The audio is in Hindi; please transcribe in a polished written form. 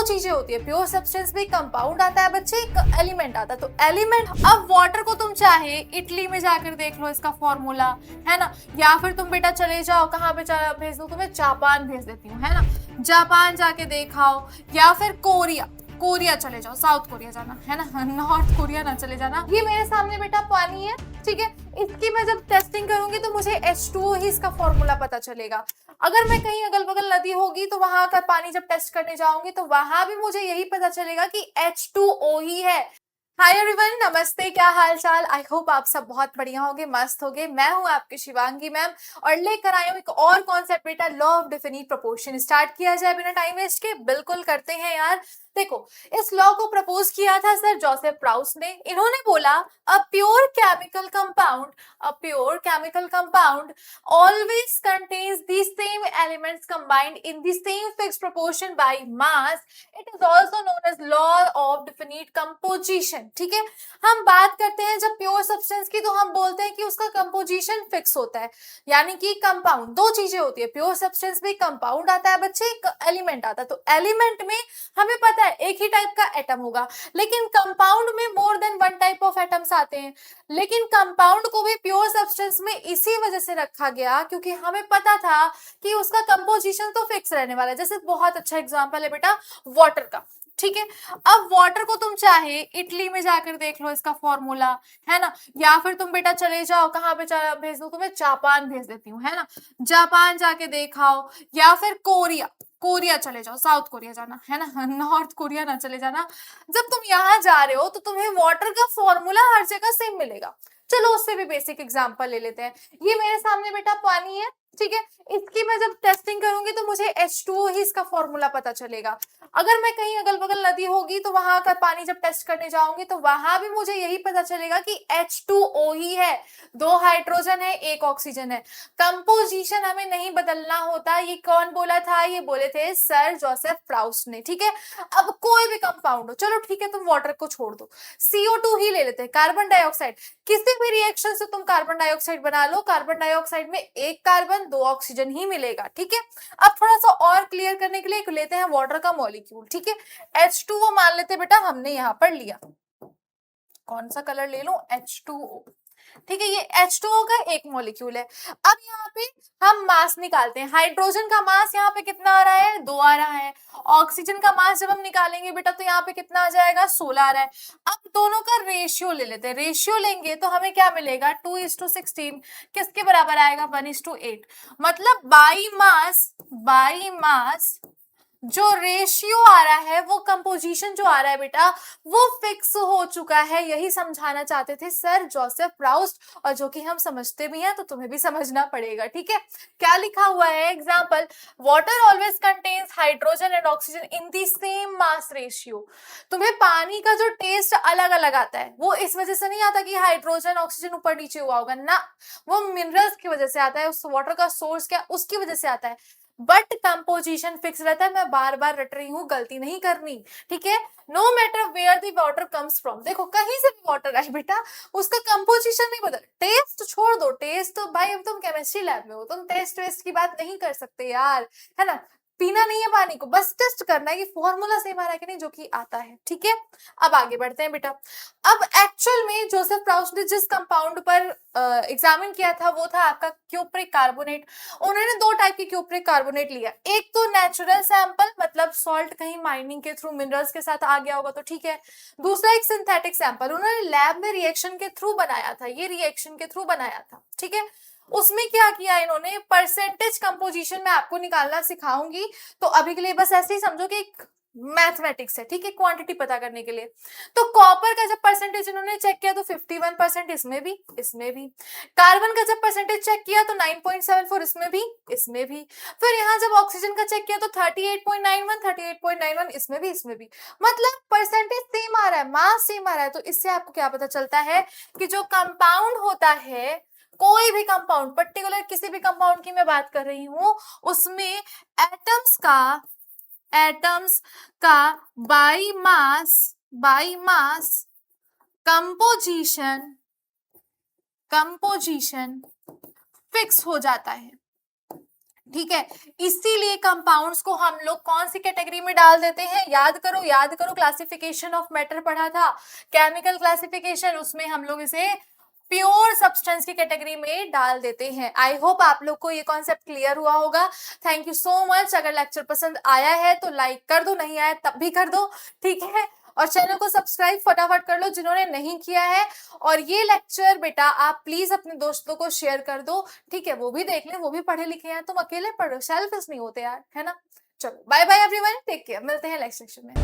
चीजें होती है, प्योर सब्सटेंस भी कंपाउंड आता है बच्चे, एक एलिमेंट आता है। तो एलिमेंट, अब वाटर को तुम चाहे इटली में जाकर देख लो इसका फॉर्मूला, है ना, या फिर तुम बेटा चले जाओ, कहाँ पे भेज दो तुम्हें, जापान भेज देती हूँ, है ना, जापान जाके देखाओ, या फिर कोरिया, कोरिया चले जाओ, साउथ कोरिया जाना, है ना, नॉर्थ कोरिया ना चले जाना। ये मेरे सामने बेटा पानी है, ठीक है, इसकी मैं जब टेस्टिंग करूंगी तो मुझे H2O ही इसका फॉर्मूला पता चलेगा। अगर मैं कहीं अगल बगल नदी होगी तो वहां का पानी जब टेस्ट करने जाऊंगी तो वहां भी मुझे यही पता चलेगा कि H2O ही है। हाय एवरीवन, नमस्ते, क्या हाल चाल। आई होप आप सब बहुत बढ़िया होंगे, मस्त होंगे। मैं हूं आपकी शिवांगी मैम और लेकर आई हूं एक और कॉन्सेप्ट बेटा, law of definite proportion. Start किया जाए बिना टाइम वेस्ट के, बिल्कुल करते हैं यार। देखो, इस लॉ को प्रपोज किया था सर जोसेफ प्राउस ने। इन्होंने बोला a pure chemical compound always contains the same elements combined in the same fixed proportion by mass. It is also known as law of definite composition. ठीक है, हम बात करते हैं जब प्योर सब्सटेंस की तो हम बोलते हैं कि उसका कंपोजिशन फिक्स होता है, यानी कि कंपाउंड दो चीजें होती है, प्योर सब्सटेंस भी कंपाउंड आता है बच्चे, एक एलिमेंट आता है। तो एलिमेंट में हमें पता है एक ही टाइप का एटम होगा, लेकिन कंपाउंड में more than one type of atoms आते हैं। लेकिन कंपाउंड को भी प्योर सब्सटेंस में इसी वजह से रखा गया क्योंकि हमें पता था कि उसका कंपोजिशन तो फिक्स रहने वाला है। जैसे बहुत अच्छा एग्जांपल है बेटा वाटर का, ठीक है। अब वाटर को तुम चाहे इटली में जाकर देख लो इसका फॉर्मूला, है ना, या फिर तुम बेटा चले जाओ, कहाँ पे भेज दो तुम्हें, जापान भेज देती हूँ, है ना, जापान जाके देखाओ, या फिर कोरिया, कोरिया चले जाओ, साउथ कोरिया जाना, है ना, नॉर्थ कोरिया ना चले जाना। जब तुम यहाँ जा रहे हो तो तुम्हें वाटर का फॉर्मूला हर जगह सेम मिलेगा। चलो उससे भी बेसिक एग्जांपल ले लेते हैं। ये मेरे सामने बेटा पानी है, ठीक है, इसकी मैं जब टेस्टिंग करूंगी तो मुझे H2O ही इसका फॉर्मूला पता चलेगा। अगर मैं कहीं अगल बगल नदी होगी तो वहां का पानी जब टेस्ट करने जाऊंगी तो वहां भी मुझे यही पता चलेगा कि H2O ही है, दो हाइड्रोजन है एक ऑक्सीजन है। कंपोजिशन हमें नहीं बदलना होता। ये कौन बोला था? ये बोले थे सर जोसेफ प्राउस ने, ठीक है। अब कोई भी कंपाउंड हो, चलो ठीक है, तुम वाटर को छोड़ दो, CO2 ही ले लेते हैं, कार्बन डाइऑक्साइड। किसी भी रिएक्शन से तुम कार्बन डाइऑक्साइड बना लो, कार्बन डाइऑक्साइड में एक कार्बन दो ऑक्सीजन ही मिलेगा, ठीक है। अब थोड़ा सा और क्लियर करने के लिए लेते हैं वाटर का मॉलिक्यूल, ठीक है। H2O मान लेते बेटा, हमने यहाँ पर लिया, कौन सा कलर ले लो, H2O, ठीक है। ये H2O का एक मॉलिक्यूल है। अब यहाँ पे हम मास निकालते हैं। हाइड्रोजन का मास यहाँ पे कितना आ रहा है, 2 आ रहा है। ऑक्सीजन का मास जब हम निकालेंगे बेटा तो यहाँ पे कितना आ जाएगा, 16 आ रहा है। अब दोनों का रेशियो ले लेते हैं। रेशियो लेंगे तो हमें क्या मिलेगा, 2:16 किसके बराबर आएगा, 1:8। मतलब बाई मास जो रेशियो आ रहा है, वो कंपोजिशन जो आ रहा है बेटा, वो फिक्स हो चुका है। यही समझाना चाहते थे सर जोसेफ प्राउस, और जो कि हम समझते भी हैं तो तुम्हें भी समझना पड़ेगा, ठीक है। क्या लिखा हुआ है, example, water always contains hydrogen and oxygen in the same mass ratio. तुम्हें पानी का जो टेस्ट अलग अलग आता है वो इस वजह से नहीं आता कि हाइड्रोजन ऑक्सीजन ऊपर नीचे हुआ होगा ना, वो मिनरल्स की वजह से आता है। उस वाटर का सोर्स क्या, उसकी वजह से आता है, बट कंपोजिशन फिक्स रहता है। मैं बार बार रट रही हूँ, गलती नहीं करनी, ठीक है। No matter where the water comes from, देखो कहीं से भी वाटर आए बेटा, उसका कंपोजिशन नहीं बदल। टेस्ट छोड़ दो, टेस्ट तो भाई अब तुम केमिस्ट्री लैब में हो, तुम टेस्ट वेस्ट की बात नहीं कर सकते यार, है ना। पीना नहीं है पानी को, बस टेस्ट करना है कि फॉर्मूला सेम आ रहा है कि नहीं, जो कि आता है, ठीक है। अब आगे बढ़ते हैं बेटा। अब एक्चुअल में जोसेफ प्राउस ने जिस कंपाउंड पर एग्जामिन किया था वो था आपका क्यूप्रिक कार्बोनेट। उन्होंने दो टाइप के क्यूप्रिक कार्बोनेट लिया, एक तो नेचुरल सैंपल, मतलब सॉल्ट कहीं माइनिंग के थ्रू मिनरल्स के साथ आ गया होगा तो ठीक है। दूसरा एक सिंथेटिक सैंपल, उन्होंने लैब में रिएक्शन के थ्रू बनाया था, ये रिएक्शन के थ्रू बनाया था, ठीक है। उसमें क्या किया इन्होंने, परसेंटेज कंपोजिशन में आपको निकालना सिखाऊंगी, तो अभी के लिए बस ऐसे ही समझो कि मैथमेटिक्स है, ठीक है, क्वांटिटी पता करने के लिए। तो कॉपर का जब परसेंटेज इन्होंने चेक किया तो 51%, इसमें भी, इसमें भी। कार्बन का जब परसेंटेज चेक किया तो 9.74, इसमें भी, इसमें भी। फिर यहाँ जब ऑक्सीजन का चेक किया तो 38.91, इसमें भी, इसमें भी। मतलब परसेंटेज सेम आ रहा है, मास सेम आ रहा है। तो इससे आपको क्या पता चलता है कि जो कंपाउंड होता है, कोई भी कंपाउंड, पर्टिकुलर किसी भी कंपाउंड की मैं बात कर रही हूं, उसमें एटम्स का बाई मास कंपोजिशन फिक्स हो जाता है, ठीक है, इसीलिए कंपाउंड्स को हम लोग कौन सी कैटेगरी में डाल देते हैं, याद करो क्लासिफिकेशन ऑफ मैटर पढ़ा था, केमिकल क्लासिफिकेशन, उसमें हम लोग इसे प्योर सब्सटेंस की कैटेगरी में डाल देते हैं। आई होप आप लोग को ये कॉन्सेप्ट क्लियर हुआ होगा। Thank you so much. अगर लेक्चर पसंद आया है तो लाइक कर दो, नहीं आया तब भी कर दो, ठीक है। और चैनल को सब्सक्राइब फटाफट कर लो जिन्होंने नहीं किया है। और ये लेक्चर बेटा आप प्लीज अपने दोस्तों को शेयर कर दो, ठीक है, वो भी देख ले, वो भी पढ़े लिखे हैं, तुम अकेले पढ़ो, सेल्फिश नहीं होते यार, है ना। चलो bye bye everyone, take care, मिलते हैं नेक्स्ट सेक्शन में।